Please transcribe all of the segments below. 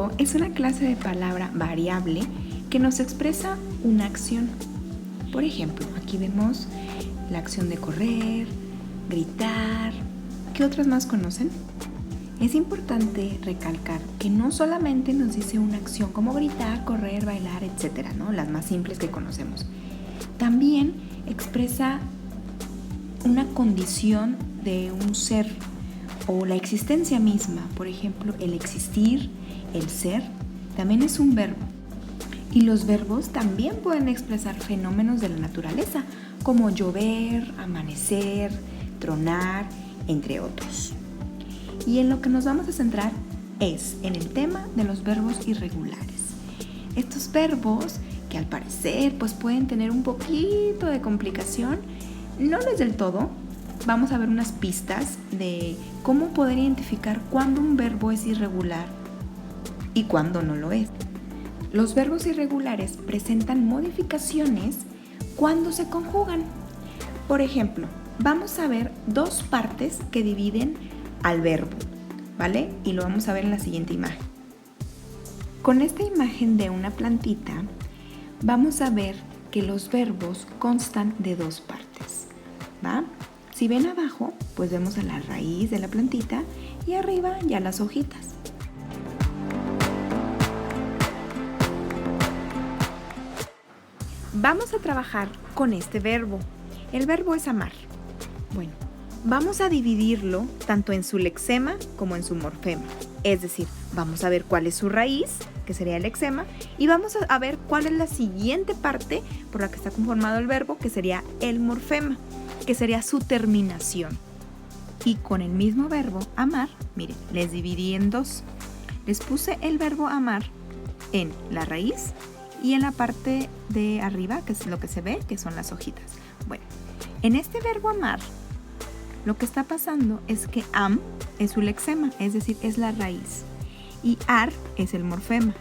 verbo es una clase de palabra variable que nos expresa una acción. Por ejemplo, aquí vemos la acción de correr, gritar. ¿Qué otras más conocen? Es importante recalcar que no solamente nos dice una acción como gritar, correr, bailar, etcétera, ¿no? Las más simples que conocemos. También expresa una condición de un ser o la existencia misma. Por ejemplo, el existir, el ser, también es un verbo. Y los verbos también pueden expresar fenómenos de la naturaleza, como llover, amanecer, tronar, entre otros. Y en lo que nos vamos a centrar es en el tema de los verbos irregulares. Estos verbos que al parecer pueden tener un poquito de complicación, no es del todo. Vamos a ver unas pistas de cómo poder identificar cuándo un verbo es irregular y cuándo no lo es. Los verbos irregulares presentan modificaciones cuando se conjugan. Por ejemplo, vamos a ver dos partes que dividen al verbo, ¿vale? Y lo vamos a ver en la siguiente imagen. Con esta imagen de una plantita, vamos a ver que los verbos constan de dos partes, ¿va? Si ven abajo, pues vemos a la raíz de la plantita y arriba ya las hojitas. Vamos a trabajar con este verbo. El verbo es amar. Bueno, vamos a dividirlo tanto en su lexema como en su morfema. Es decir, vamos a ver cuál es su raíz, que sería el lexema, y vamos a ver cuál es la siguiente parte por la que está conformado el verbo, que sería el morfema, que sería su terminación. Y con el mismo verbo amar, miren, les dividí en dos. Les puse el verbo amar en la raíz y en la parte de arriba, que es lo que se ve, que son las hojitas. Bueno, en este verbo amar, lo que está pasando es que am es su lexema, es decir, es la raíz. Y ar es el morfema,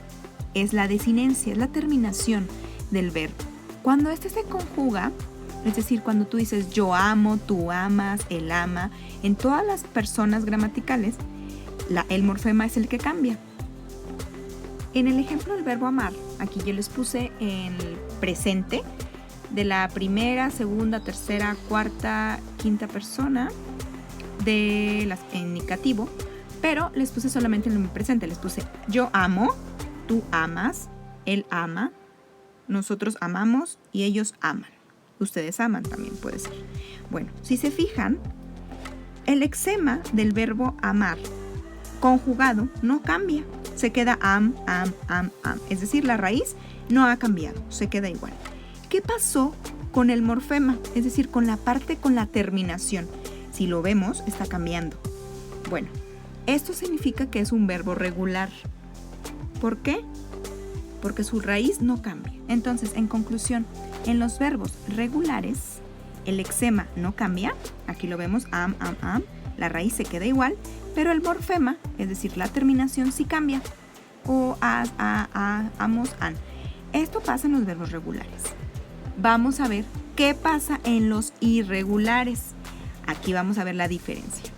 es la desinencia, es la terminación del verbo. Cuando este se conjuga, es decir, cuando tú dices yo amo, tú amas, él ama, en todas las personas gramaticales, el morfema es el que cambia. En el ejemplo del verbo amar, aquí yo les puse en el presente de la primera, segunda, tercera, cuarta, quinta persona en indicativo, pero les puse solamente en el presente. Les puse yo amo, tú amas, él ama, nosotros amamos y ellos aman. Ustedes aman también puede ser. Bueno, si se fijan, el lexema del verbo amar conjugado no cambia. Se queda am. Es decir, la raíz no ha cambiado, se queda igual. ¿Qué pasó con el morfema? Es decir, con la parte con la terminación. Si lo vemos, está cambiando. Bueno, esto significa que es un verbo regular. ¿Por qué? Porque su raíz no cambia. Entonces, en conclusión, en los verbos regulares, el lexema no cambia. Aquí lo vemos, am. La raíz se queda igual, pero el morfema, es decir, la terminación sí cambia. O, as, a, amos, an. Esto pasa en los verbos regulares. Vamos a ver qué pasa en los irregulares. Aquí vamos a ver la diferencia.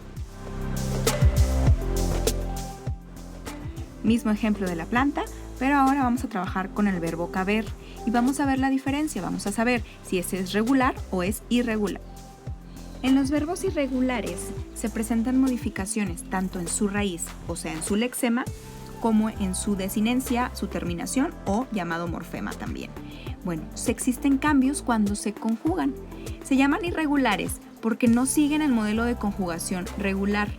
Mismo ejemplo de la planta, pero ahora vamos a trabajar con el verbo caber y vamos a ver la diferencia. Vamos a saber si ese es regular o es irregular. En los verbos irregulares se presentan modificaciones tanto en su raíz, o sea, en su lexema, como en su desinencia, su terminación o llamado morfema también. Bueno, existen cambios cuando se conjugan. Se llaman irregulares porque no siguen el modelo de conjugación regular,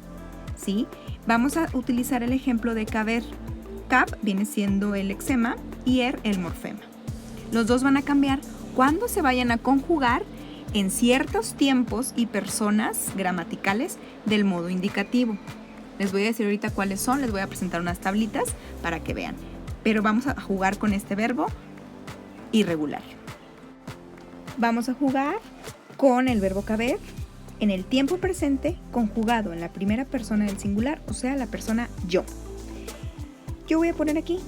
¿sí? Vamos a utilizar el ejemplo de caber. Cab viene siendo el lexema y el morfema. Los dos van a cambiar cuando se vayan a conjugar en ciertos tiempos y personas gramaticales del modo indicativo. Les voy a decir ahorita cuáles son, les voy a presentar unas tablitas para que vean. Pero vamos a jugar con este verbo irregular. Vamos a jugar con el verbo caber en el tiempo presente conjugado en la primera persona del singular, o sea, la persona yo. Yo voy a poner aquí,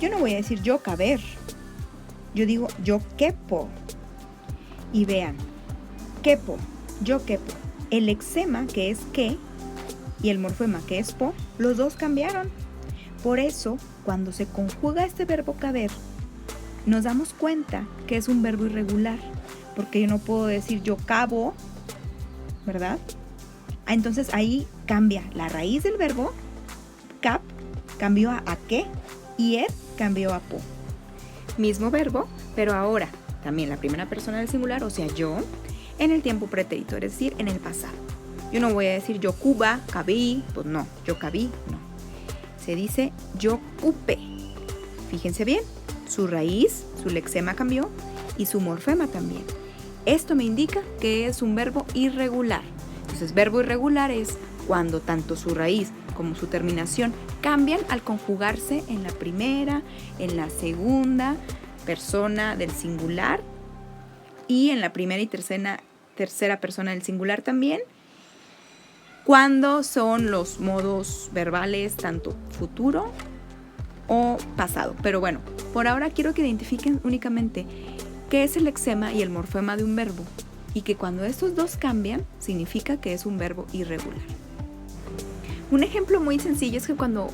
yo no voy a decir yo caber, yo digo yo quepo. Y vean, quepo, yo quepo. El lexema, que es que, y el morfema, que es po, los dos cambiaron. Por eso, cuando se conjuga este verbo caber, nos damos cuenta que es un verbo irregular, porque yo no puedo decir yo cavo, ¿verdad? Entonces ahí cambia la raíz del verbo, cap, cambió a que, y ed cambió a po. Mismo verbo, pero ahora también la primera persona del singular, o sea yo, en el tiempo pretérito, es decir, en el pasado. Yo no voy a decir yo cuba, cabí, pues no, yo cabí, no. Se dice yo cupe. Fíjense bien, su raíz, su lexema cambió y su morfema también. Esto me indica que es un verbo irregular. Entonces, verbo irregular es cuando tanto su raíz como su terminación cambian al conjugarse en la primera, en la segunda persona del singular y en la primera y tercera persona del singular también, cuando son los modos verbales tanto futuro o pasado. Pero bueno, por ahora quiero que identifiquen únicamente qué es el lexema y el morfema de un verbo, y que cuando estos dos cambian, significa que es un verbo irregular. Un ejemplo muy sencillo es que cuando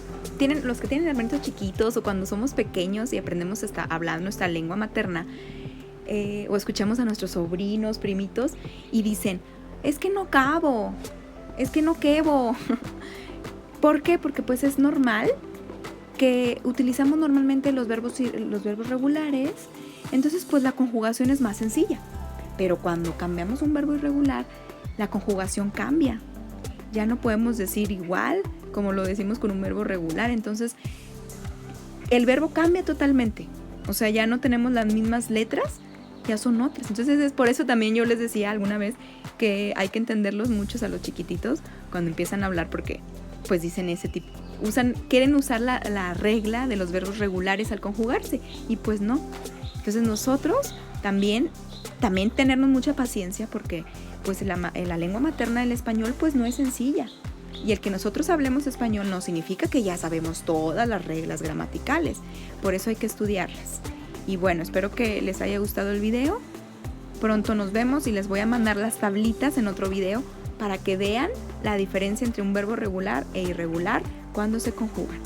los que tienen hermanitos chiquitos o cuando somos pequeños y aprendemos a hablar nuestra lengua materna, o escuchamos a nuestros sobrinos, primitos, y dicen, es que no cabo, es que no quebo. ¿Por qué? Porque pues es normal que utilizamos normalmente los verbos regulares, entonces pues la conjugación es más sencilla. Pero cuando cambiamos un verbo irregular, la conjugación cambia. Ya no podemos decir igual como lo decimos con un verbo regular. Entonces, el verbo cambia totalmente. O sea, ya no tenemos las mismas letras, ya son otras. Entonces, es por eso también yo les decía alguna vez que hay que entenderlos muchos a los chiquititos cuando empiezan a hablar, porque pues dicen ese tipo. Quieren usar la regla de los verbos regulares al conjugarse, y pues no. Entonces, nosotros también tenernos mucha paciencia, porque pues la lengua materna del español pues no es sencilla, y el que nosotros hablemos español no significa que ya sabemos todas las reglas gramaticales, por eso hay que estudiarlas. Y bueno, espero que les haya gustado el video. Pronto nos vemos y les voy a mandar las tablitas en otro video para que vean la diferencia entre un verbo regular e irregular cuando se conjugan.